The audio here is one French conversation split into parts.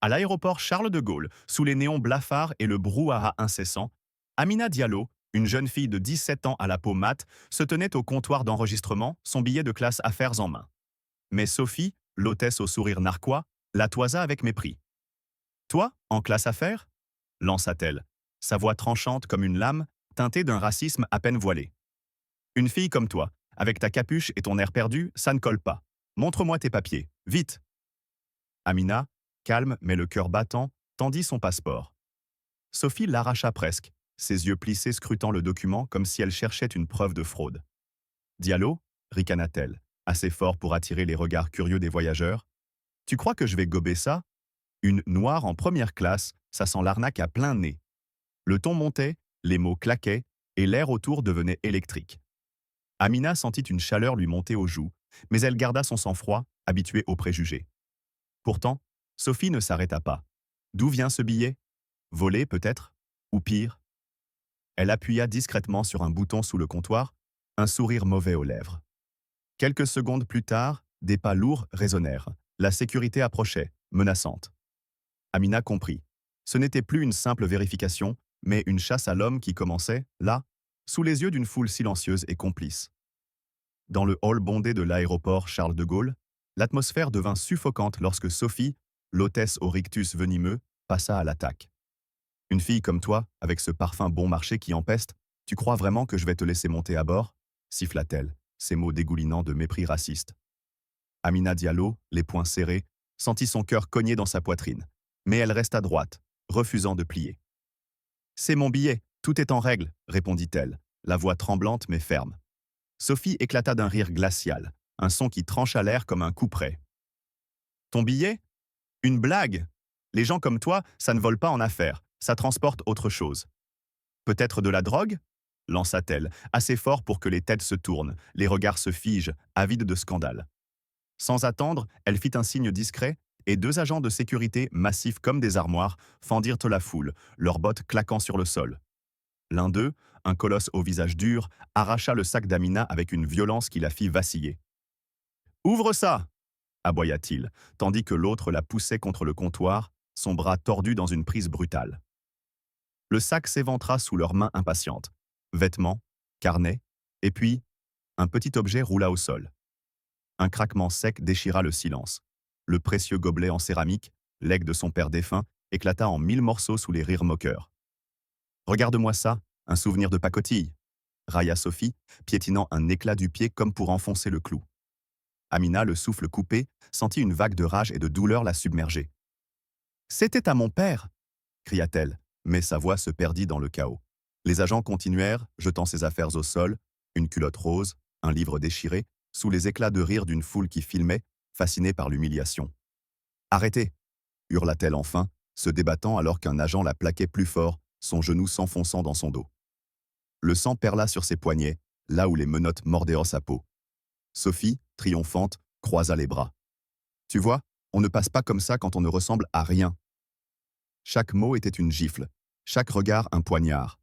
À l'aéroport Charles de Gaulle, sous les néons blafards et le brouhaha incessant, Amina Diallo, une jeune fille de 17 ans à la peau mate, se tenait au comptoir d'enregistrement, son billet de classe affaires en main. Mais Sophie, l'hôtesse au sourire narquois, la toisa avec mépris. Toi, en classe affaires lança-t-elle, sa voix tranchante comme une lame, teintée d'un racisme à peine voilé. Une fille comme toi, avec ta capuche et ton air perdu, ça ne colle pas. Montre-moi tes papiers, vite. Amina, calme mais le cœur battant, tendit son passeport. Sophie l'arracha presque, ses yeux plissés scrutant le document comme si elle cherchait une preuve de fraude. Diallo, ricana-t-elle, assez fort pour attirer les regards curieux des voyageurs. Tu crois que je vais gober ça? Une noire en première classe, ça sent l'arnaque à plein nez. Le ton montait, les mots claquaient, et l'air autour devenait électrique. Amina sentit une chaleur lui monter aux joues, mais elle garda son sang-froid, habituée aux préjugés. Pourtant, Sophie ne s'arrêta pas. D'où vient ce billet? Volé peut-être? Ou pire? Elle appuya discrètement sur un bouton sous le comptoir, un sourire mauvais aux lèvres. Quelques secondes plus tard, des pas lourds résonnèrent. La sécurité approchait, menaçante. Amina comprit. Ce n'était plus une simple vérification, mais une chasse à l'homme qui commençait, là, sous les yeux d'une foule silencieuse et complice. Dans le hall bondé de l'aéroport Charles de Gaulle, l'atmosphère devint suffocante lorsque Sophie, l'hôtesse au rictus venimeux, passa à l'attaque. Une fille comme toi, avec ce parfum bon marché qui empeste, tu crois vraiment que je vais te laisser monter à bord? Siffla-t-elle, ses mots dégoulinant de mépris raciste. Amina Diallo, les poings serrés, sentit son cœur cogner dans sa poitrine, mais elle resta droite, refusant de plier. C'est mon billet, tout est en règle, répondit-elle, la voix tremblante mais ferme. Sophie éclata d'un rire glacial, un son qui trancha l'air comme un couperet. Ton billet? Une blague? Les gens comme toi, ça ne vole pas en affaires, ça transporte autre chose. Peut-être de la drogue? Lança-t-elle, assez fort pour que les têtes se tournent, les regards se figent, avides de scandale. Sans attendre, elle fit un signe discret, et deux agents de sécurité, massifs comme des armoires, fendirent la foule, leurs bottes claquant sur le sol. L'un d'eux, un colosse au visage dur, arracha le sac d'Amina avec une violence qui la fit vaciller. « Ouvre ça !» aboya-t-il, tandis que l'autre la poussait contre le comptoir, son bras tordu dans une prise brutale. Le sac s'éventra sous leurs mains impatientes. Vêtements, carnets, et puis, un petit objet roula au sol. Un craquement sec déchira le silence. Le précieux gobelet en céramique, legs de son père défunt, éclata en 1000 morceaux sous les rires moqueurs. « Regarde-moi ça, un souvenir de pacotille !» railla Sophie, piétinant un éclat du pied comme pour enfoncer le clou. Amina, le souffle coupé, sentit une vague de rage et de douleur la submerger. « C'était à mon père !» cria-t-elle, mais sa voix se perdit dans le chaos. Les agents continuèrent, jetant ses affaires au sol, une culotte rose, un livre déchiré, sous les éclats de rire d'une foule qui filmait, fascinée par l'humiliation. « Arrêtez !» hurla-t-elle enfin, se débattant alors qu'un agent la plaquait plus fort, son genou s'enfonçant dans son dos. Le sang perla sur ses poignets, là où les menottes mordaient sa peau. Sophie, triomphante, croisa les bras. « Tu vois, on ne passe pas comme ça quand on ne ressemble à rien. » Chaque mot était une gifle, chaque regard un poignard.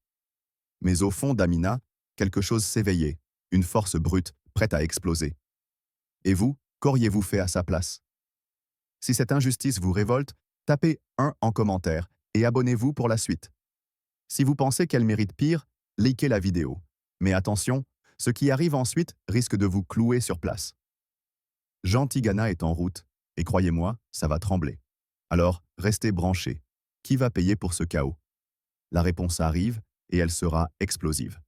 Mais au fond d'Amina, quelque chose s'éveillait, une force brute, prête à exploser. Et vous, qu'auriez-vous fait à sa place? Si cette injustice vous révolte, tapez 1 en commentaire et abonnez-vous pour la suite. Si vous pensez qu'elle mérite pire, likez la vidéo. Mais attention, ce qui arrive ensuite risque de vous clouer sur place. Jean Tigana est en route, et croyez-moi, ça va trembler. Alors, restez branchés. Qui va payer pour ce chaos? La réponse arrive, et elle sera explosive.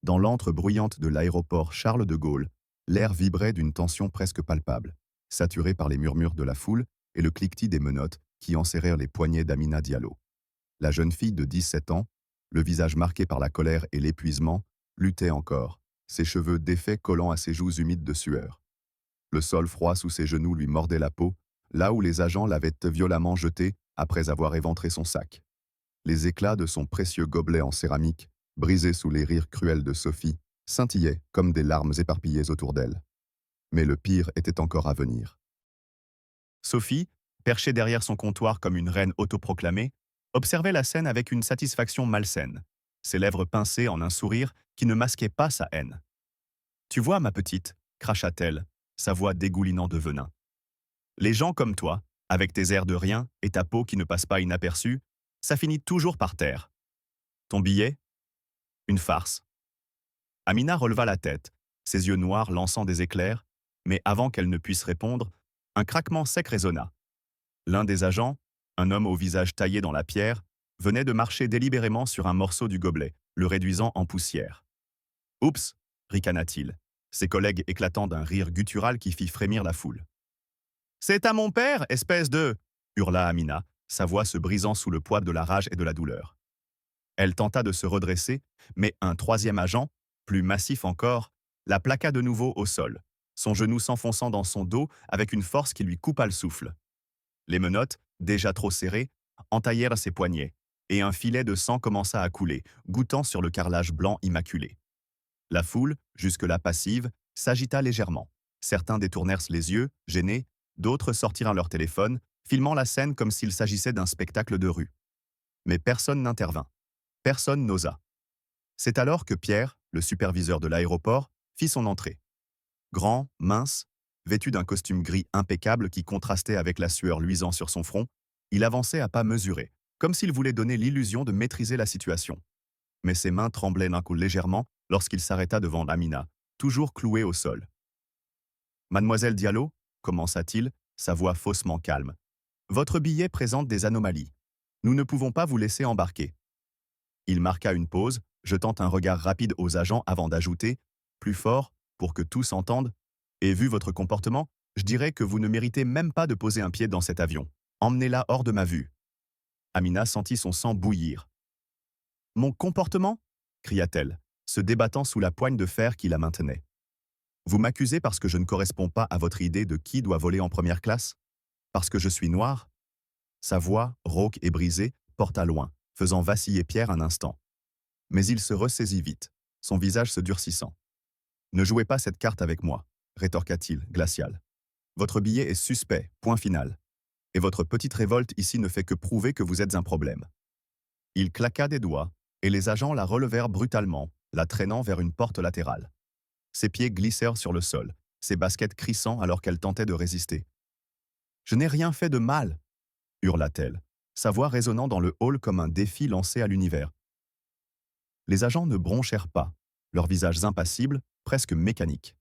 Dans l'antre bruyante de l'aéroport Charles de Gaulle, l'air vibrait d'une tension presque palpable, saturé par les murmures de la foule et le cliquetis des menottes qui enserrèrent les poignets d'Amina Diallo. La jeune fille de 17 ans, le visage marqué par la colère et l'épuisement, luttait encore, ses cheveux défaits collant à ses joues humides de sueur. Le sol froid sous ses genoux lui mordait la peau, là où les agents l'avaient violemment jeté après avoir éventré son sac. Les éclats de son précieux gobelet en céramique, brisé sous les rires cruels de Sophie, scintillaient comme des larmes éparpillées autour d'elle. Mais le pire était encore à venir. Sophie, perchée derrière son comptoir comme une reine autoproclamée, observait la scène avec une satisfaction malsaine, ses lèvres pincées en un sourire qui ne masquait pas sa haine. « Tu vois, ma petite, cracha-t-elle, sa voix dégoulinant de venin. Les gens comme toi, Avec tes airs de rien et ta peau qui ne passe pas inaperçue, ça finit toujours par terre. Ton billet? Une farce. Amina releva la tête, ses yeux noirs lançant des éclairs, mais avant qu'elle ne puisse répondre, un craquement sec résonna. L'un des agents, un homme au visage taillé dans la pierre, venait de marcher délibérément sur un morceau du gobelet, le réduisant en poussière. Oups, ricana-t-il, ses collègues éclatant d'un rire guttural qui fit frémir la foule. C'est à mon père, espèce de... hurla Amina, sa voix se brisant sous le poids de la rage et de la douleur. Elle tenta de se redresser, mais un troisième agent, plus massif encore, la plaqua de nouveau au sol, son genou s'enfonçant dans son dos avec une force qui lui coupa le souffle. Les menottes, déjà trop serrées, entaillèrent ses poignets, et un filet de sang commença à couler, goûtant sur le carrelage blanc immaculé. La foule, jusque-là passive, s'agita légèrement. Certains détournèrent les yeux, gênés, d'autres sortirent leur téléphone, filmant la scène comme s'il s'agissait d'un spectacle de rue. Mais personne n'intervint. Personne n'osa. C'est alors que Pierre, le superviseur de l'aéroport, fit son entrée. Grand, mince, vêtu d'un costume gris impeccable qui contrastait avec la sueur luisant sur son front, il avançait à pas mesurés, comme s'il voulait donner l'illusion de maîtriser la situation. Mais ses mains tremblaient d'un coup légèrement lorsqu'il s'arrêta devant Amina, toujours clouée au sol. « Mademoiselle Diallo, commença-t-il, sa voix faussement calme, votre billet présente des anomalies. Nous ne pouvons pas vous laisser embarquer. » Il marqua une pause, jetant un regard rapide aux agents avant d'ajouter, plus fort, pour que tous entendent, « Et vu votre comportement, je dirais que vous ne méritez même pas de poser un pied dans cet avion. Emmenez-la hors de ma vue. » Amina sentit son sang bouillir. « Mon comportement ?» cria-t-elle, se débattant sous la poigne de fer qui la maintenait. « Vous m'accusez parce que je ne corresponds pas à votre idée de qui doit voler en première classe? Parce que je suis noire ?» Sa voix, rauque et brisée, porta loin, faisant vaciller Pierre un instant. Mais il se ressaisit vite, son visage se durcissant. « Ne jouez pas cette carte avec moi, » rétorqua-t-il, glacial. « Votre billet est suspect, point final. Et votre petite révolte ici ne fait que prouver que vous êtes un problème. » Il claqua des doigts, et les agents la relevèrent brutalement, la traînant vers une porte latérale. Ses pieds glissèrent sur le sol, ses baskets crissant alors qu'elle tentait de résister. « Je n'ai rien fait de mal !» hurla-t-elle, sa voix résonnant dans le hall comme un défi lancé à l'univers. Les agents ne bronchèrent pas, leurs visages impassibles, presque mécaniques.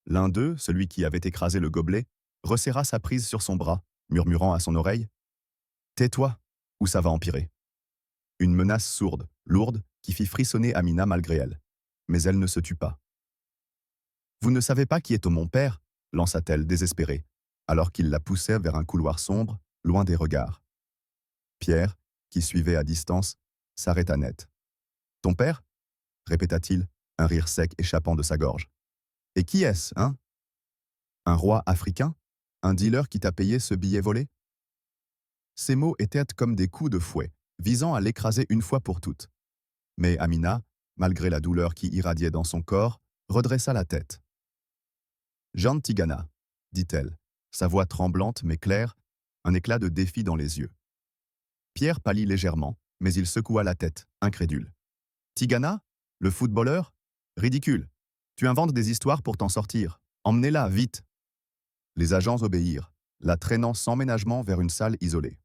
L'un d'eux, celui qui avait écrasé le gobelet, resserra sa prise sur son bras, murmurant à son oreille « Tais-toi, ou ça va empirer !» Une menace sourde, lourde, qui fit frissonner Amina malgré elle. Mais elle ne se tut pas. « Vous ne savez pas qui est mon père ?» lança-t-elle désespérée, alors qu'il la poussait vers un couloir sombre, loin des regards. Pierre, qui suivait à distance, s'arrêta net. « Ton père ?» répéta-t-il, un rire sec échappant de sa gorge. « Et qui est-ce, hein? Un roi africain? Un dealer qui t'a payé ce billet volé ?» Ces mots étaient comme des coups de fouet, visant à l'écraser une fois pour toutes. Mais Amina, malgré la douleur qui irradiait dans son corps, redressa la tête. « Jean Tigana, » dit-elle, sa voix tremblante mais claire, un éclat de défi dans les yeux. Pierre pâlit légèrement, mais il secoua la tête, incrédule. « Tigana? Le footballeur? Ridicule. Tu inventes des histoires pour t'en sortir. Emmenez-la, vite !» Les agents obéirent, la traînant sans ménagement vers une salle isolée.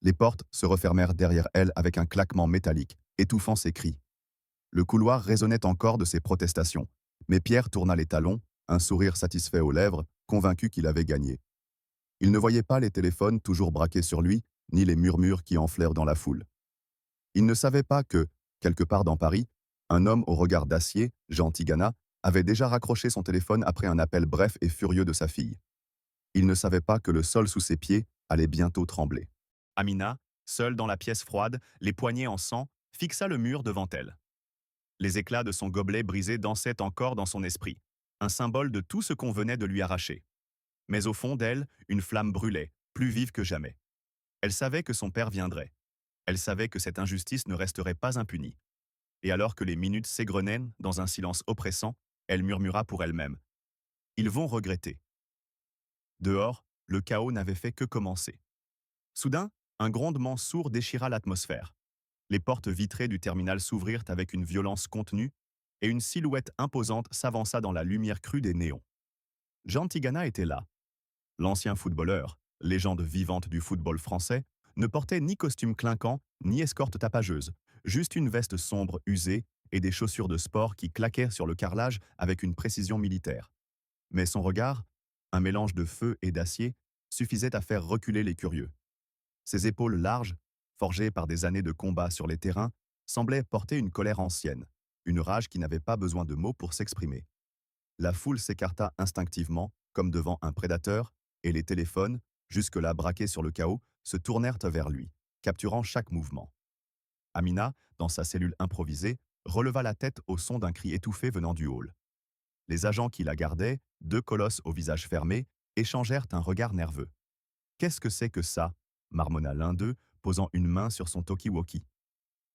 Les portes se refermèrent derrière elle avec un claquement métallique, étouffant ses cris. Le couloir résonnait encore de ses protestations, mais Pierre tourna les talons, un sourire satisfait aux lèvres, convaincu qu'il avait gagné. Il ne voyait pas les téléphones toujours braqués sur lui, ni les murmures qui enflèrent dans la foule. Il ne savait pas que, quelque part dans Paris, un homme au regard d'acier, Jean Tigana, avait déjà raccroché son téléphone après un appel bref et furieux de sa fille. Il ne savait pas que le sol sous ses pieds allait bientôt trembler. Amina, seule dans la pièce froide, les poignets en sang, fixa le mur devant elle. Les éclats de son gobelet brisé dansaient encore dans son esprit, un symbole de tout ce qu'on venait de lui arracher. Mais au fond d'elle, une flamme brûlait, plus vive que jamais. Elle savait que son père viendrait. Elle savait que cette injustice ne resterait pas impunie. Et alors que les minutes s'égrenaient dans un silence oppressant, elle murmura pour elle-même. « Ils vont regretter. » Dehors, le chaos n'avait fait que commencer. Soudain, un grondement sourd déchira l'atmosphère. Les portes vitrées du terminal s'ouvrirent avec une violence contenue, et une silhouette imposante s'avança dans la lumière crue des néons. Jean Tigana était là. L'ancien footballeur, légende vivante du football français, ne portait ni costume clinquant, ni escorte tapageuse, juste une veste sombre usée et des chaussures de sport qui claquèrent sur le carrelage avec une précision militaire. Mais son regard, un mélange de feu et d'acier, suffisait à faire reculer les curieux. Ses épaules larges, forgées par des années de combat sur les terrains, semblaient porter une colère ancienne, une rage qui n'avait pas besoin de mots pour s'exprimer. La foule s'écarta instinctivement, comme devant un prédateur, et les téléphones, jusque-là braqués sur le chaos, se tournèrent vers lui, capturant chaque mouvement. Amina, dans sa cellule improvisée, releva la tête au son d'un cri étouffé venant du hall. Les agents qui la gardaient, deux colosses au visage fermé, échangèrent un regard nerveux. Qu'est-ce que c'est que ça marmonna l'un d'eux, posant une main sur son talkie-walkie.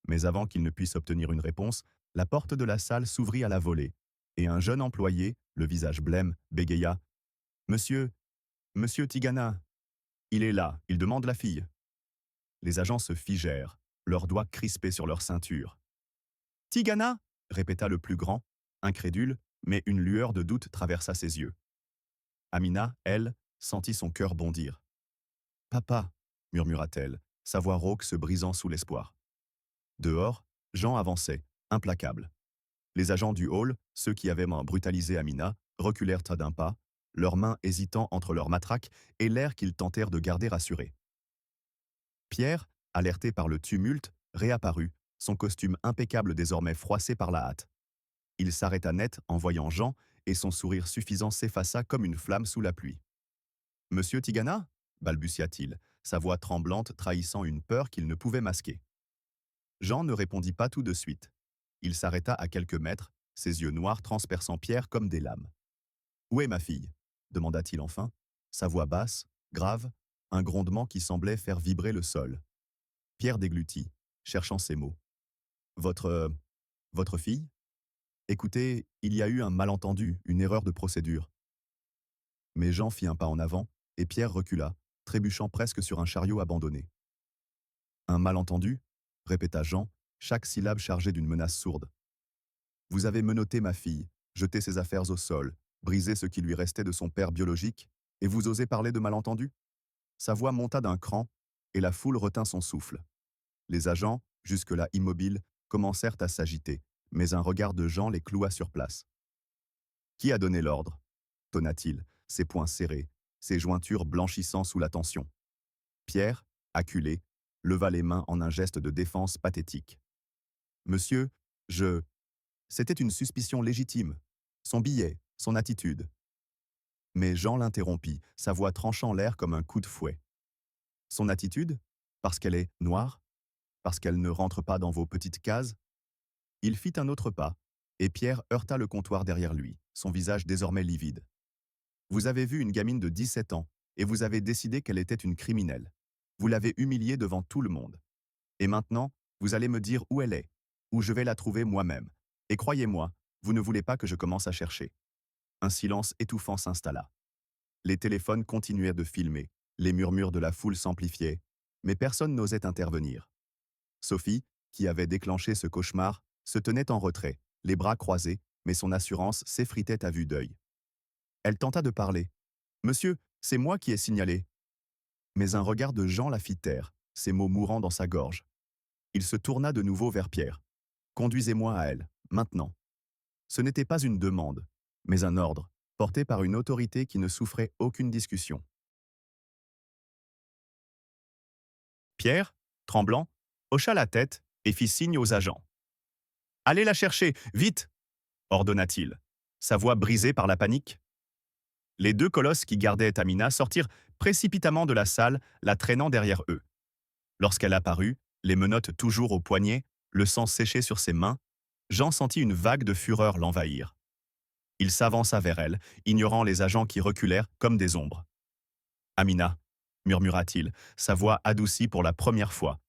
Mais avant qu'il ne puisse obtenir une réponse, la porte de la salle s'ouvrit à la volée, et un jeune employé, le visage blême, bégaya. Monsieur, monsieur Tigana, il est là, il demande la fille. Les agents se figèrent, leurs doigts crispés sur leur ceinture. Tigana répéta le plus grand, incrédule, mais une lueur de doute traversa ses yeux. Amina, elle, sentit son cœur bondir. Papa, murmura-t-elle, sa voix rauque se brisant sous l'espoir. Dehors, Jean avançait, implacable. Les agents du hall, ceux qui avaient brutalisé Amina, reculèrent d'un pas, leurs mains hésitant entre leurs matraques et l'air qu'ils tentèrent de garder assuré. Pierre, alerté par le tumulte, réapparut, son costume impeccable désormais froissé par la hâte. Il s'arrêta net en voyant Jean et son sourire suffisant s'effaça comme une flamme sous la pluie. « Monsieur Tigana » balbutia-t-il, sa voix tremblante trahissant une peur qu'il ne pouvait masquer. Jean ne répondit pas tout de suite. Il s'arrêta à quelques mètres, ses yeux noirs transperçant Pierre comme des lames. « Où est ma fille » demanda-t-il enfin, sa voix basse, grave, un grondement qui semblait faire vibrer le sol. Pierre déglutit, cherchant ses mots. « Votre fille ? Écoutez, il y a eu un malentendu, une erreur de procédure. » Mais Jean fit un pas en avant, et Pierre recula, trébuchant presque sur un chariot abandonné. « Un malentendu » répéta Jean, chaque syllabe chargée d'une menace sourde. « Vous avez menotté ma fille, jeté ses affaires au sol, brisé ce qui lui restait de son père biologique, et vous osez parler de malentendu ?» Sa voix monta d'un cran, et la foule retint son souffle. Les agents, jusque-là immobiles, commencèrent à s'agiter, mais un regard de Jean les cloua sur place. « Qui a donné l'ordre » tonna-t-il, ses poings serrés, ses jointures blanchissant sous la tension. Pierre, acculé, leva les mains en un geste de défense pathétique. « Monsieur, C'était une suspicion légitime. Son billet, son attitude. » Mais Jean l'interrompit, sa voix tranchant l'air comme un coup de fouet. « Son attitude ? Parce qu'elle est noire ? Parce qu'elle ne rentre pas dans vos petites cases ?» Il fit un autre pas, et Pierre heurta le comptoir derrière lui, son visage désormais livide. « Vous avez vu une gamine de 17 ans, et vous avez décidé qu'elle était une criminelle. Vous l'avez humiliée devant tout le monde. Et maintenant, vous allez me dire où elle est, où je vais la trouver moi-même. Et croyez-moi, vous ne voulez pas que je commence à chercher. » Un silence étouffant s'installa. Les téléphones continuèrent de filmer, les murmures de la foule s'amplifiaient, mais personne n'osait intervenir. Sophie, qui avait déclenché ce cauchemar, se tenait en retrait, les bras croisés, mais son assurance s'effritait à vue d'œil. Elle tenta de parler. « Monsieur, c'est moi qui ai signalé. » Mais un regard de Jean la fit taire, ses mots mourant dans sa gorge. Il se tourna de nouveau vers Pierre. « Conduisez-moi à elle, maintenant. » Ce n'était pas une demande, mais un ordre, porté par une autorité qui ne souffrait aucune discussion. Pierre, tremblant, hocha la tête et fit signe aux agents. « Allez la chercher, vite !» ordonna-t-il, sa voix brisée par la panique. Les deux colosses qui gardaient Amina sortirent précipitamment de la salle, la traînant derrière eux. Lorsqu'elle apparut, les menottes toujours au poignet, le sang séché sur ses mains, Jean sentit une vague de fureur l'envahir. Il s'avança vers elle, ignorant les agents qui reculèrent comme des ombres. « Amina » murmura-t-il, sa voix adoucie pour la première fois,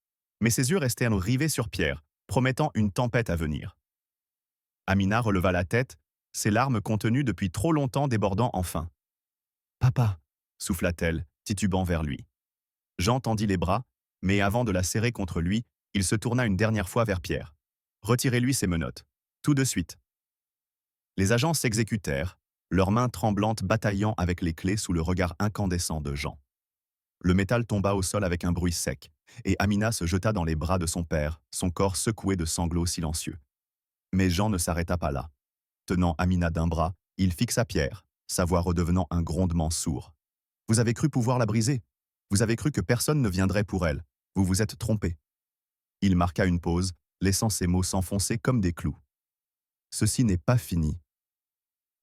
mais ses yeux restèrent rivés sur Pierre, promettant une tempête à venir. Amina releva la tête, ses larmes contenues depuis trop longtemps débordant enfin. « Papa » souffla-t-elle, titubant vers lui. Jean tendit les bras, mais avant de la serrer contre lui, il se tourna une dernière fois vers Pierre. « Retirez-lui ses menottes. Tout de suite. » Les agents s'exécutèrent, leurs mains tremblantes bataillant avec les clés sous le regard incandescent de Jean. Le métal tomba au sol avec un bruit sec, et Amina se jeta dans les bras de son père, son corps secoué de sanglots silencieux. Mais Jean ne s'arrêta pas là. Tenant Amina d'un bras, il fixa Pierre, sa voix redevenant un grondement sourd. Vous avez cru pouvoir la briser. Vous avez cru que personne ne viendrait pour elle. Vous vous êtes trompé. Il marqua une pause, laissant ses mots s'enfoncer comme des clous. Ceci n'est pas fini.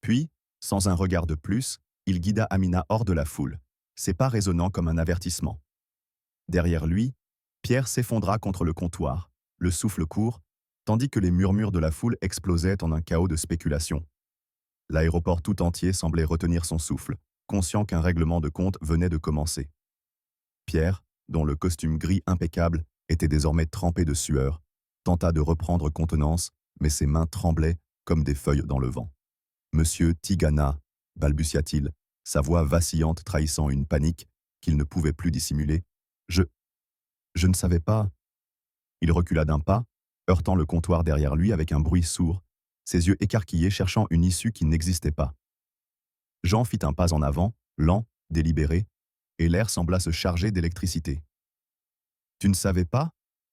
Puis, sans un regard de plus, il guida Amina hors de la foule, ses pas résonnant comme un avertissement. Derrière lui, Pierre s'effondra contre le comptoir, le souffle court, tandis que les murmures de la foule explosaient en un chaos de spéculation. L'aéroport tout entier semblait retenir son souffle, conscient qu'un règlement de compte venait de commencer. Pierre, dont le costume gris impeccable était désormais trempé de sueur, tenta de reprendre contenance, mais ses mains tremblaient comme des feuilles dans le vent. Monsieur Tigana, balbutia-t-il, sa voix vacillante trahissant une panique qu'il ne pouvait plus dissimuler. Je ne savais pas. Il recula d'un pas, heurtant le comptoir derrière lui avec un bruit sourd, ses yeux écarquillés cherchant une issue qui n'existait pas. Jean fit un pas en avant, lent, délibéré, et l'air sembla se charger d'électricité. « Tu ne savais pas ?»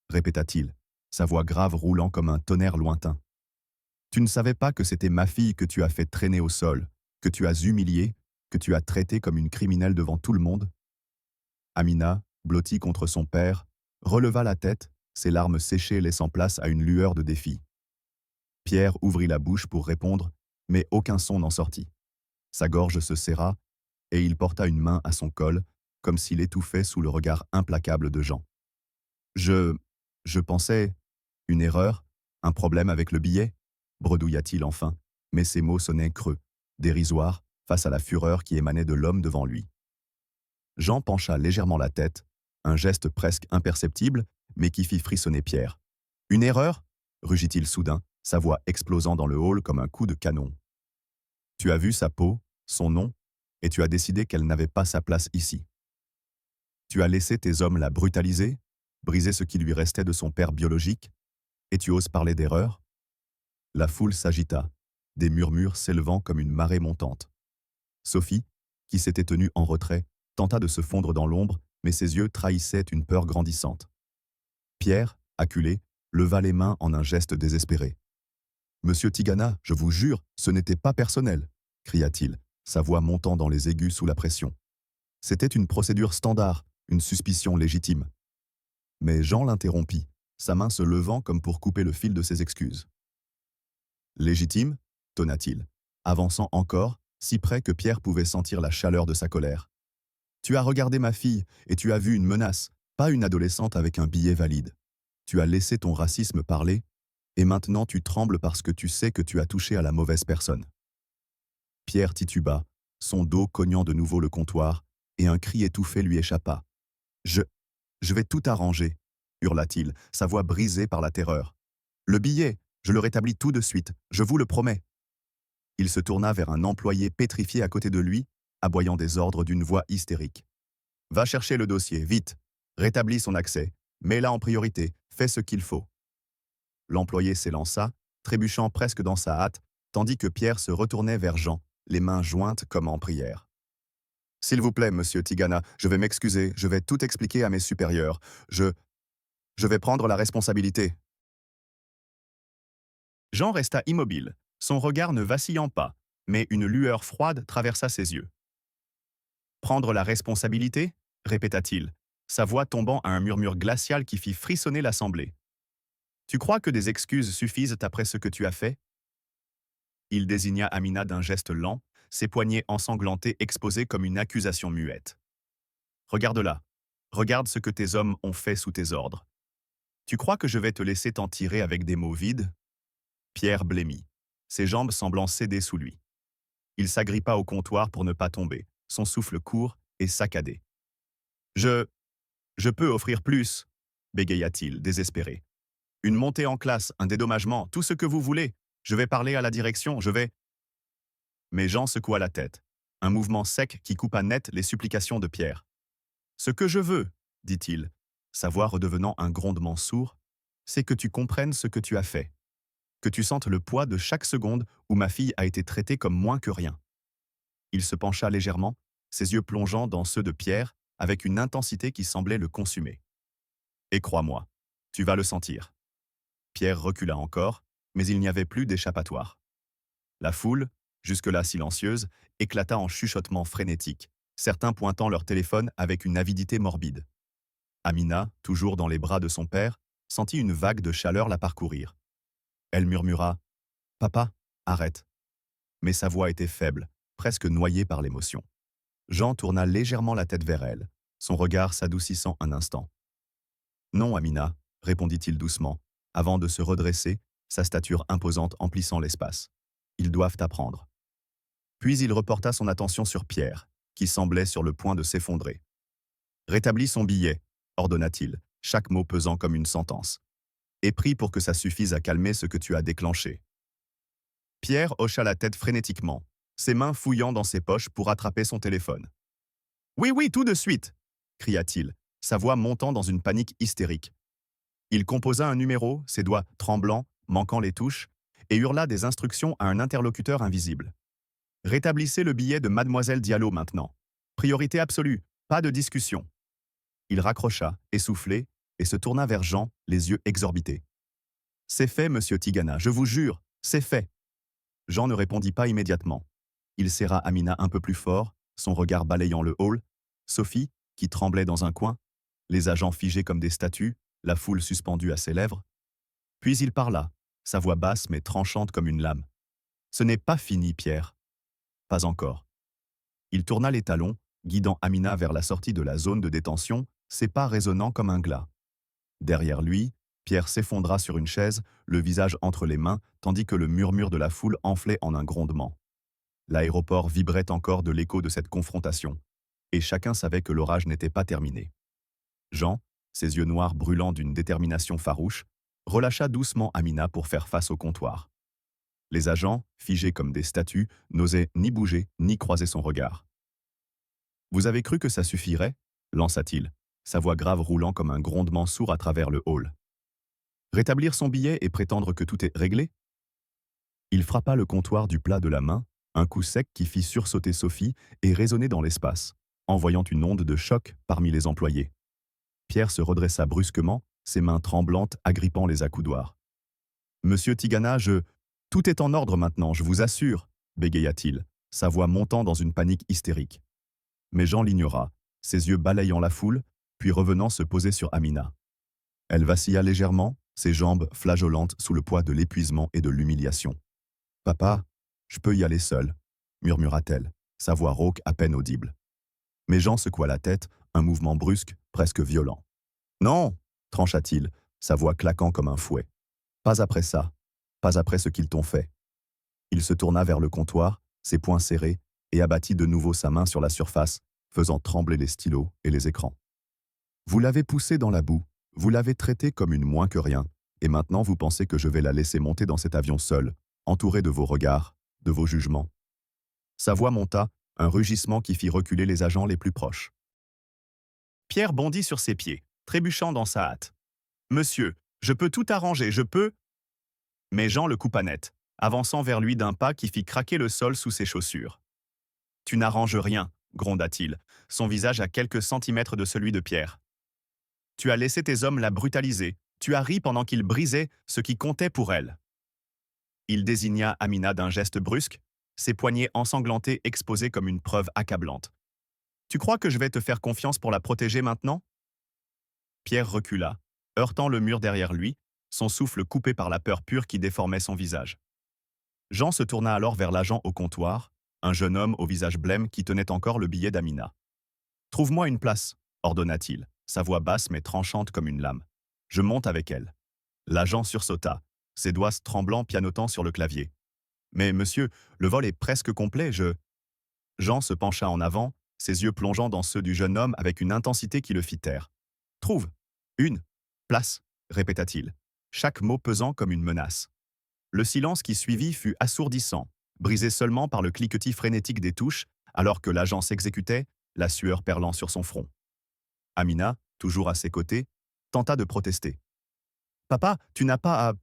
répéta-t-il, sa voix grave roulant comme un tonnerre lointain. « Tu ne savais pas que c'était ma fille que tu as fait traîner au sol, que tu as humiliée, que tu as traitée comme une criminelle devant tout le monde ?» Amina, blottie contre son père, releva la tête, ses larmes séchées laissant place à une lueur de défi. Pierre ouvrit la bouche pour répondre, mais aucun son n'en sortit. Sa gorge se serra, et il porta une main à son col, comme s'il étouffait sous le regard implacable de Jean. « Je pensais... Une erreur? Un problème avec le billet ?» bredouilla-t-il enfin, mais ses mots sonnaient creux, dérisoires, face à la fureur qui émanait de l'homme devant lui. Jean pencha légèrement la tête, un geste presque imperceptible, mais qui fit frissonner Pierre. « Une erreur ?» rugit-il soudain, sa voix explosant dans le hall comme un coup de canon. « Tu as vu sa peau, son nom, et tu as décidé qu'elle n'avait pas sa place ici. Tu as laissé tes hommes la brutaliser, briser ce qui lui restait de son père biologique, et tu oses parler d'erreur ?» La foule s'agita, des murmures s'élevant comme une marée montante. Sophie, qui s'était tenue en retrait, tenta de se fondre dans l'ombre, mais ses yeux trahissaient une peur grandissante. Pierre, acculé, leva les mains en un geste désespéré. « Monsieur Tigana, je vous jure, ce n'était pas personnel !» cria-t-il, sa voix montant dans les aigus sous la pression. « C'était une procédure standard, une suspicion légitime. » Mais Jean l'interrompit, sa main se levant comme pour couper le fil de ses excuses. « Légitime ?» tonna-t-il, avançant encore, si près que Pierre pouvait sentir la chaleur de sa colère. « Tu as regardé ma fille et tu as vu une menace, pas une adolescente avec un billet valide. Tu as laissé ton racisme parler, et maintenant tu trembles parce que tu sais que tu as touché à la mauvaise personne. » Pierre tituba, son dos cognant de nouveau le comptoir, et un cri étouffé lui échappa. « Je vais tout arranger !» hurla-t-il, sa voix brisée par la terreur. « Le billet, je le rétablis tout de suite, je vous le promets. » Il se tourna vers un employé pétrifié à côté de lui, aboyant des ordres d'une voix hystérique. « Va chercher le dossier, vite. Rétablis son accès. Mets-la en priorité. Fais ce qu'il faut. » L'employé s'élança, trébuchant presque dans sa hâte, tandis que Pierre se retournait vers Jean, les mains jointes comme en prière. « S'il vous plaît, monsieur Tigana, je vais m'excuser, je vais tout expliquer à mes supérieurs. Je vais prendre la responsabilité. » Jean resta immobile, son regard ne vacillant pas, mais une lueur froide traversa ses yeux. « Prendre la responsabilité ?» répéta-t-il, sa voix tombant à un murmure glacial qui fit frissonner l'assemblée. « Tu crois que des excuses suffisent après ce que tu as fait ?» Il désigna Amina d'un geste lent, ses poignets ensanglantés exposés comme une accusation muette. « Regarde-la. Regarde ce que tes hommes ont fait sous tes ordres. Tu crois que je vais te laisser t'en tirer avec des mots vides ?» Pierre blêmit, ses jambes semblant céder sous lui. Il s'agrippa au comptoir pour ne pas tomber, son souffle court et saccadé. « Je peux offrir plus !» bégaya-t-il, désespéré. « Une montée en classe, un dédommagement, tout ce que vous voulez. Je vais parler à la direction, je vais... » Mais Jean secoua la tête, un mouvement sec qui coupa net les supplications de Pierre. « Ce que je veux, dit-il, sa voix redevenant un grondement sourd, c'est que tu comprennes ce que tu as fait. Que tu sentes le poids de chaque seconde où ma fille a été traitée comme moins que rien. » Il se pencha légèrement, ses yeux plongeant dans ceux de Pierre, avec une intensité qui semblait le consumer. Et crois-moi, tu vas le sentir. Pierre recula encore, mais il n'y avait plus d'échappatoire. La foule, jusque-là silencieuse, éclata en chuchotements frénétiques, certains pointant leur téléphone avec une avidité morbide. Amina, toujours dans les bras de son père, sentit une vague de chaleur la parcourir. Elle murmura « Papa, arrête !» Mais sa voix était faible, presque noyée par l'émotion. Jean tourna légèrement la tête vers elle, son regard s'adoucissant un instant. « Non, Amina, » répondit-il doucement, avant de se redresser, sa stature imposante emplissant l'espace. « Ils doivent apprendre. » Puis il reporta son attention sur Pierre, qui semblait sur le point de s'effondrer. « Rétablis son billet, » ordonna-t-il, chaque mot pesant comme une sentence. « Et prie pour que ça suffise à calmer ce que tu as déclenché. » Pierre hocha la tête frénétiquement, ses mains fouillant dans ses poches pour attraper son téléphone. « Oui, oui, tout de suite !» cria-t-il, sa voix montant dans une panique hystérique. Il composa un numéro, ses doigts tremblants, manquant les touches, et hurla des instructions à un interlocuteur invisible. « Rétablissez le billet de Mademoiselle Diallo maintenant. Priorité absolue, pas de discussion. » Il raccrocha, essoufflé, et se tourna vers Jean, les yeux exorbités. « C'est fait, monsieur Tigana, je vous jure, c'est fait. » Jean ne répondit pas immédiatement. Il serra Amina un peu plus fort, son regard balayant le hall. Sophie, qui tremblait dans un coin, les agents figés comme des statues, la foule suspendue à ses lèvres. Puis il parla, sa voix basse mais tranchante comme une lame. « Ce n'est pas fini, Pierre. » « Pas encore. » Il tourna les talons, guidant Amina vers la sortie de la zone de détention, ses pas résonnant comme un glas. Derrière lui, Pierre s'effondra sur une chaise, le visage entre les mains, tandis que le murmure de la foule enflait en un grondement. L'aéroport vibrait encore de l'écho de cette confrontation, et chacun savait que l'orage n'était pas terminé. Jean, ses yeux noirs brûlant d'une détermination farouche, relâcha doucement Amina pour faire face au comptoir. Les agents, figés comme des statues, n'osaient ni bouger ni croiser son regard. « Vous avez cru que ça suffirait ?» lança-t-il, sa voix grave roulant comme un grondement sourd à travers le hall. « Rétablir son billet et prétendre que tout est réglé ?» Il frappa le comptoir du plat de la main, un coup sec qui fit sursauter Sophie et résonner dans l'espace, envoyant une onde de choc parmi les employés. Pierre se redressa brusquement, ses mains tremblantes agrippant les accoudoirs. « Monsieur Tigana, Tout est en ordre maintenant, je vous assure, » bégaya-t-il, sa voix montant dans une panique hystérique. Mais Jean l'ignora, ses yeux balayant la foule, puis revenant se poser sur Amina. Elle vacilla légèrement, ses jambes flageolantes sous le poids de l'épuisement et de l'humiliation. « Papa, je peux y aller seule, » murmura-t-elle, sa voix rauque à peine audible. Mais Jean secoua la tête, un mouvement brusque, presque violent. « Non !» trancha-t-il, sa voix claquant comme un fouet. « Pas après ça. Pas après ce qu'ils t'ont fait. » Il se tourna vers le comptoir, ses poings serrés, et abattit de nouveau sa main sur la surface, faisant trembler les stylos et les écrans. « Vous l'avez poussée dans la boue, vous l'avez traitée comme une moins que rien, et maintenant vous pensez que je vais la laisser monter dans cet avion seule, entourée de vos regards, de vos jugements. » Sa voix monta, un rugissement qui fit reculer les agents les plus proches. Pierre bondit sur ses pieds, trébuchant dans sa hâte. « Monsieur, je peux tout arranger, je peux… » Mais Jean le coupa net, avançant vers lui d'un pas qui fit craquer le sol sous ses chaussures. « Tu n'arranges rien, » gronda-t-il, son visage à quelques centimètres de celui de Pierre. « Tu as laissé tes hommes la brutaliser, tu as ri pendant qu'ils brisaient ce qui comptait pour elle. » Il désigna Amina d'un geste brusque, ses poignets ensanglantés exposés comme une preuve accablante. « Tu crois que je vais te faire confiance pour la protéger maintenant ?» Pierre recula, heurtant le mur derrière lui, son souffle coupé par la peur pure qui déformait son visage. Jean se tourna alors vers l'agent au comptoir, un jeune homme au visage blême qui tenait encore le billet d'Amina. « Trouve-moi une place, » ordonna-t-il, sa voix basse mais tranchante comme une lame. « Je monte avec elle. » L'agent sursauta, ses doigts tremblants pianotant sur le clavier. « Mais monsieur, le vol est presque complet, je… » Jean se pencha en avant, ses yeux plongeant dans ceux du jeune homme avec une intensité qui le fit taire. « Trouve une place, » répéta-t-il, chaque mot pesant comme une menace. Le silence qui suivit fut assourdissant, brisé seulement par le cliquetis frénétique des touches, alors que l'agent s'exécutait, la sueur perlant sur son front. Amina, toujours à ses côtés, tenta de protester. « Papa, tu n'as pas à… »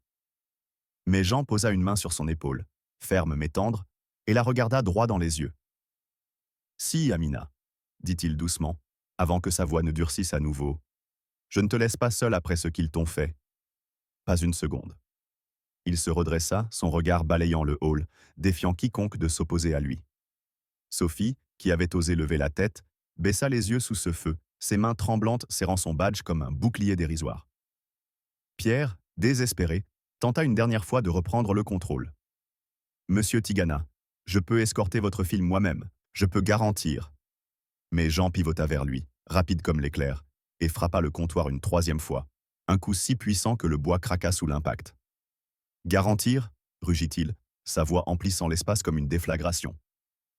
Mais Jean posa une main sur son épaule, ferme mais tendre, et la regarda droit dans les yeux. « Si, Amina, » dit-il doucement, avant que sa voix ne durcisse à nouveau. Je ne te laisse pas seul après ce qu'ils t'ont fait. Pas une seconde. Il se redressa, son regard balayant le hall, défiant quiconque de s'opposer à lui. Sophie, qui avait osé lever la tête, baissa les yeux sous ce feu, ses mains tremblantes serrant son badge comme un bouclier dérisoire. Pierre, désespéré, tenta une dernière fois de reprendre le contrôle. Monsieur Tigana, je peux escorter votre fille moi-même, je peux garantir. Mais Jean pivota vers lui, rapide comme l'éclair, et frappa le comptoir une troisième fois, un coup si puissant que le bois craqua sous l'impact. Garantir, rugit-il, sa voix emplissant l'espace comme une déflagration.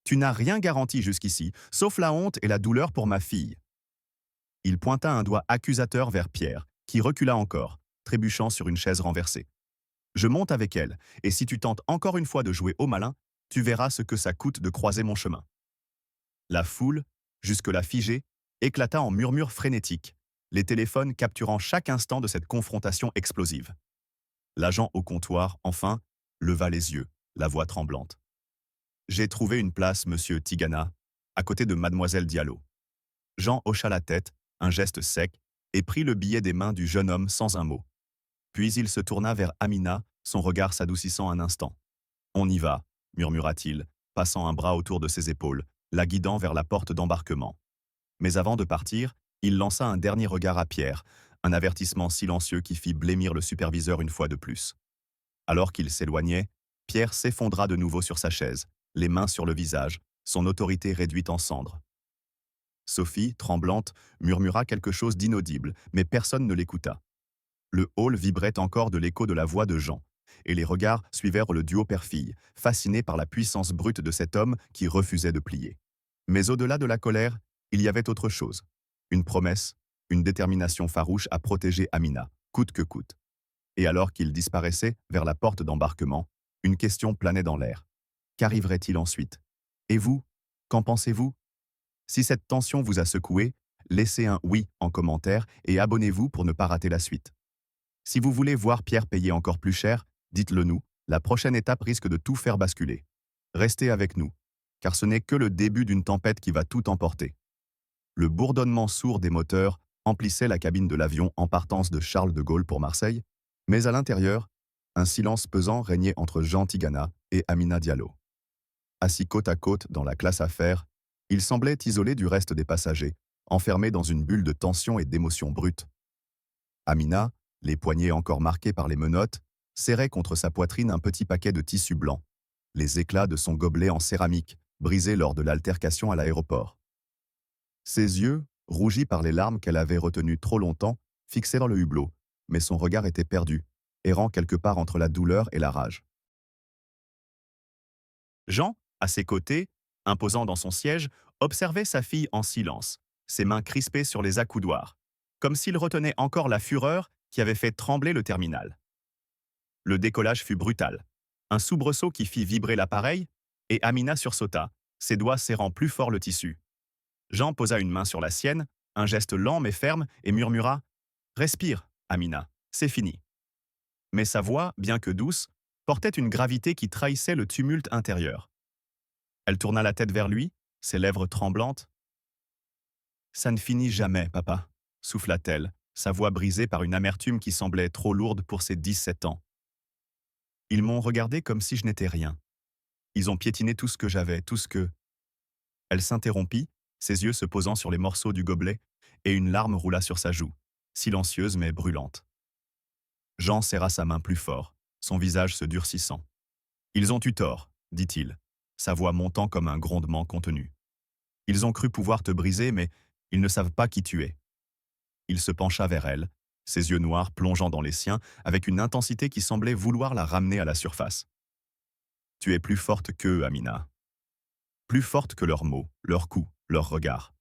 Tu n'as rien garanti jusqu'ici, sauf la honte et la douleur pour ma fille. Il pointa un doigt accusateur vers Pierre, qui recula encore, trébuchant sur une chaise renversée. Je monte avec elle, et si tu tentes encore une fois de jouer au malin, tu verras ce que ça coûte de croiser mon chemin. La foule, jusque-là figée, éclata en murmures frénétiques, les téléphones capturant chaque instant de cette confrontation explosive. L'agent au comptoir, enfin, leva les yeux, la voix tremblante. J'ai trouvé une place, monsieur Tigana, à côté de mademoiselle Diallo. Jean hocha la tête, un geste sec, et prit le billet des mains du jeune homme sans un mot. Puis il se tourna vers Amina, son regard s'adoucissant un instant. On y va, murmura-t-il, passant un bras autour de ses épaules, la guidant vers la porte d'embarquement. Mais avant de partir, il lança un dernier regard à Pierre, un avertissement silencieux qui fit blêmir le superviseur une fois de plus. Alors qu'il s'éloignait, Pierre s'effondra de nouveau sur sa chaise, les mains sur le visage, son autorité réduite en cendres. Sophie, tremblante, murmura quelque chose d'inaudible, mais personne ne l'écouta. Le hall vibrait encore de l'écho de la voix de Jean, et les regards suivèrent le duo père-fille, fascinés par la puissance brute de cet homme qui refusait de plier. Mais au-delà de la colère, il y avait autre chose. Une promesse, une détermination farouche à protéger Amina, coûte que coûte. Et alors qu'il disparaissait vers la porte d'embarquement, une question planait dans l'air. Qu'arriverait-il ensuite? Et vous, qu'en pensez-vous? Si cette tension vous a secoué, laissez un oui en commentaire et abonnez-vous pour ne pas rater la suite. Si vous voulez voir Pierre payer encore plus cher, dites-le nous, la prochaine étape risque de tout faire basculer. Restez avec nous, car ce n'est que le début d'une tempête qui va tout emporter. Le bourdonnement sourd des moteurs emplissait la cabine de l'avion en partance de Charles de Gaulle pour Marseille, mais à l'intérieur, un silence pesant régnait entre Jean Tigana et Amina Diallo. Assis côte à côte dans la classe affaires, ils semblaient isolés du reste des passagers, enfermés dans une bulle de tension et d'émotion brute. Amina, les poignets encore marqués par les menottes, serrait contre sa poitrine un petit paquet de tissu blanc, les éclats de son gobelet en céramique, brisé lors de l'altercation à l'aéroport. Ses yeux, rougis par les larmes qu'elle avait retenues trop longtemps, fixaient dans le hublot, mais son regard était perdu, errant quelque part entre la douleur et la rage. Jean, à ses côtés, imposant dans son siège, observait sa fille en silence, ses mains crispées sur les accoudoirs, comme s'il retenait encore la fureur qui avait fait trembler le terminal. Le décollage fut brutal, un soubresaut qui fit vibrer l'appareil, et Amina sursauta, ses doigts serrant plus fort le tissu. Jean posa une main sur la sienne, un geste lent mais ferme, et murmura « Respire, Amina, c'est fini ». Mais sa voix, bien que douce, portait une gravité qui trahissait le tumulte intérieur. Elle tourna la tête vers lui, ses lèvres tremblantes. « Ça ne finit jamais, papa », souffla-t-elle, sa voix brisée par une amertume qui semblait trop lourde pour ses 17 ans. Ils m'ont regardé comme si je n'étais rien. Ils ont piétiné tout ce que j'avais, tout ce que... Elle s'interrompit, ses yeux se posant sur les morceaux du gobelet, et une larme roula sur sa joue, silencieuse mais brûlante. Jean serra sa main plus fort, son visage se durcissant. « Ils ont eu tort, dit-il, sa voix montant comme un grondement contenu. Ils ont cru pouvoir te briser, mais ils ne savent pas qui tu es. » Il se pencha vers elle, ses yeux noirs plongeant dans les siens avec une intensité qui semblait vouloir la ramener à la surface. « Tu es plus forte qu'eux, Amina. Plus forte que leurs mots, leurs coups, leurs regards. »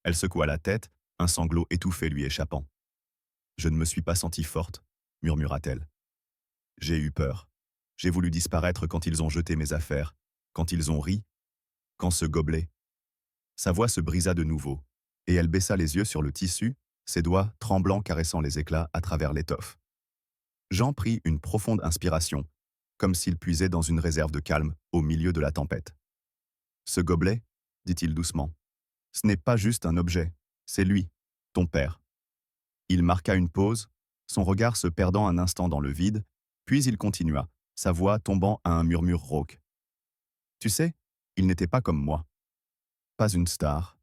Elle secoua la tête, un sanglot étouffé lui échappant. « Je ne me suis pas sentie forte, » murmura-t-elle. « J'ai eu peur. J'ai voulu disparaître quand ils ont jeté mes affaires, quand ils ont ri, quand ce gobelet... » Sa voix se brisa de nouveau, et elle baissa les yeux sur le tissu, ses doigts tremblants caressant les éclats à travers l'étoffe. Jean prit une profonde inspiration, comme s'il puisait dans une réserve de calme au milieu de la tempête. « Ce gobelet, dit-il doucement, ce n'est pas juste un objet, C'est lui, ton père. Il marqua une pause, son regard se perdant un instant dans le vide, puis il continua, sa voix tombant à un murmure rauque. Tu sais, il n'était pas comme moi. Pas une star,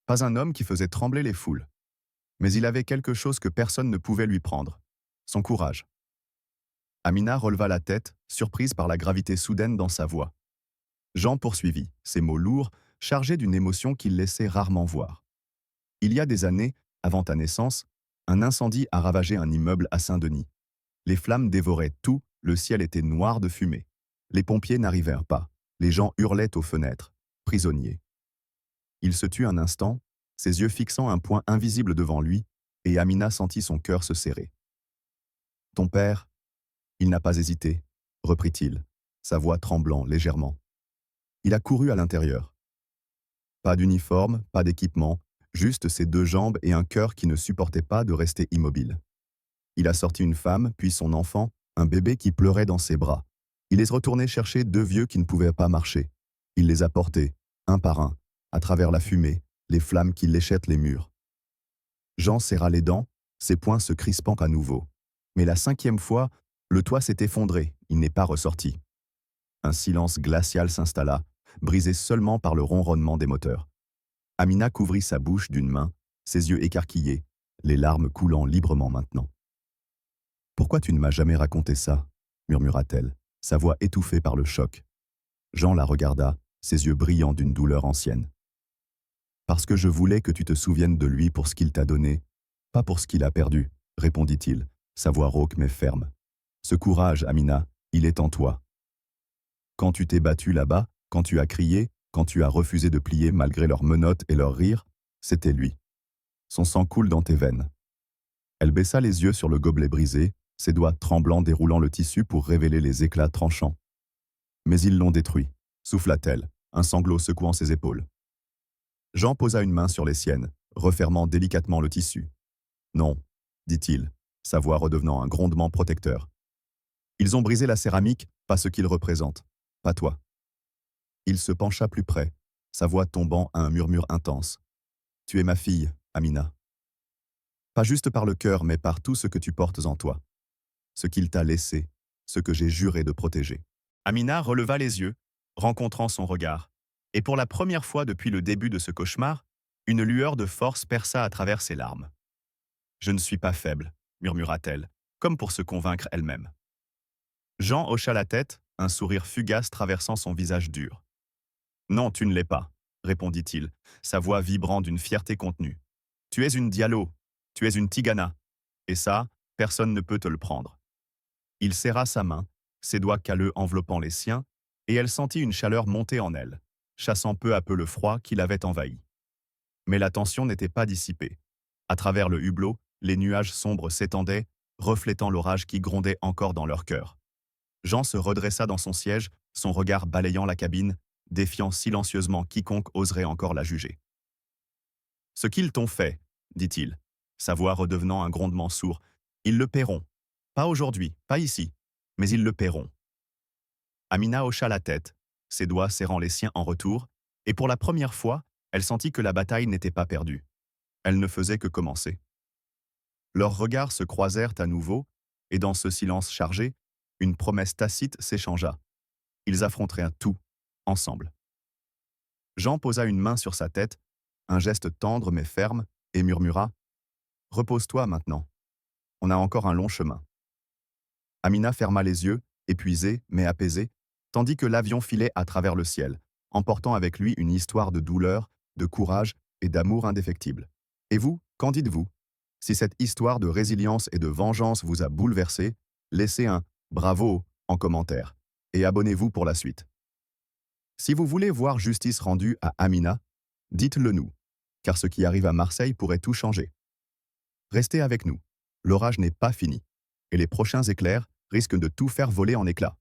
pas un homme qui faisait trembler les foules. Mais il avait quelque chose que personne ne pouvait lui prendre. Son courage. Amina releva la tête, surprise par la gravité soudaine dans sa voix. Jean poursuivit, ses mots lourds, chargés d'une émotion qu'il laissait rarement voir. Il y a des années, avant ta naissance, un incendie a ravagé un immeuble à Saint-Denis. Les flammes dévoraient tout, le ciel était noir de fumée. Les pompiers n'arrivèrent pas. Les gens hurlaient aux fenêtres, prisonniers. Il se tut un instant, ses yeux fixant un point invisible devant lui, et Amina sentit son cœur se serrer. Ton père, il n'a pas hésité, reprit-il, sa voix tremblant légèrement. Il a couru à l'intérieur. Pas d'uniforme, pas d'équipement, juste ses deux jambes et un cœur qui ne supportait pas de rester immobile. Il a sorti une femme, puis son enfant, un bébé qui pleurait dans ses bras. Il est retourné chercher deux vieux qui ne pouvaient pas marcher. Il les a portés, un par un, à travers la fumée, les flammes qui léchettent les murs. Jean serra les dents, ses poings se crispant à nouveau. Mais la cinquième fois, le toit s'est effondré, il n'est pas ressorti. Un silence glacial s'installa, brisé seulement par le ronronnement des moteurs. Amina couvrit sa bouche d'une main, ses yeux écarquillés, les larmes coulant librement maintenant. « Pourquoi tu ne m'as jamais raconté ça ?» murmura-t-elle, sa voix étouffée par le choc. Jean la regarda, ses yeux brillants d'une douleur ancienne. « Parce que je voulais que tu te souviennes de lui pour ce qu'il t'a donné, pas pour ce qu'il a perdu, » répondit-il, sa voix rauque mais ferme. « Ce courage, Amina, il est en toi. Quand tu t'es battue là-bas, quand tu as crié, quand tu as refusé de plier malgré leurs menottes et leurs rires, c'était lui. Son sang coule dans tes veines. » Elle baissa les yeux sur le gobelet brisé, ses doigts tremblants déroulant le tissu pour révéler les éclats tranchants. « Mais ils l'ont détruit, » souffla-t-elle, un sanglot secouant ses épaules. Jean posa une main sur les siennes, refermant délicatement le tissu. « Non, » dit-il, sa voix redevenant un grondement protecteur. « Ils ont brisé la céramique, pas ce qu'ils représentent, pas toi. » Il se pencha plus près, sa voix tombant à un murmure intense. « Tu es ma fille, Amina. Pas juste par le cœur, mais par tout ce que tu portes en toi. Ce qu'il t'a laissé, ce que j'ai juré de protéger. » Amina releva les yeux, rencontrant son regard. Et pour la première fois depuis le début de ce cauchemar, une lueur de force perça à travers ses larmes. « Je ne suis pas faible, » murmura-t-elle, comme pour se convaincre elle-même. Jean hocha la tête, un sourire fugace traversant son visage dur. « Non, tu ne l'es pas, » répondit-il, sa voix vibrant d'une fierté contenue. « Tu es une Diallo, tu es une Tigana, et ça, personne ne peut te le prendre. » Il serra sa main, ses doigts calleux enveloppant les siens, et elle sentit une chaleur monter en elle, chassant peu à peu le froid qui l'avait envahi. Mais la tension n'était pas dissipée. À travers le hublot, les nuages sombres s'étendaient, reflétant l'orage qui grondait encore dans leur cœur. Jean se redressa dans son siège, son regard balayant la cabine, défiant silencieusement quiconque oserait encore la juger. « Ce qu'ils t'ont fait, » dit-il, sa voix redevenant un grondement sourd, « ils le paieront. Pas aujourd'hui, pas ici, mais ils le paieront. » Amina hocha la tête, ses doigts serrant les siens en retour, et pour la première fois, elle sentit que la bataille n'était pas perdue. Elle ne faisait que commencer. Leurs regards se croisèrent à nouveau, et dans ce silence chargé, une promesse tacite s'échangea. Ils affronteraient tout, ensemble. Jean posa une main sur sa tête, un geste tendre mais ferme, et murmura « Repose-toi maintenant. On a encore un long chemin. » Amina ferma les yeux, épuisée mais apaisée, tandis que l'avion filait à travers le ciel, emportant avec lui une histoire de douleur, de courage et d'amour indéfectible. Et vous, qu'en dites-vous? Si cette histoire de résilience et de vengeance vous a bouleversé, laissez un « bravo » en commentaire, et abonnez-vous pour la suite. Si vous voulez voir justice rendue à Amina, dites-le nous, car ce qui arrive à Marseille pourrait tout changer. Restez avec nous, l'orage n'est pas fini, et les prochains éclairs risquent de tout faire voler en éclats.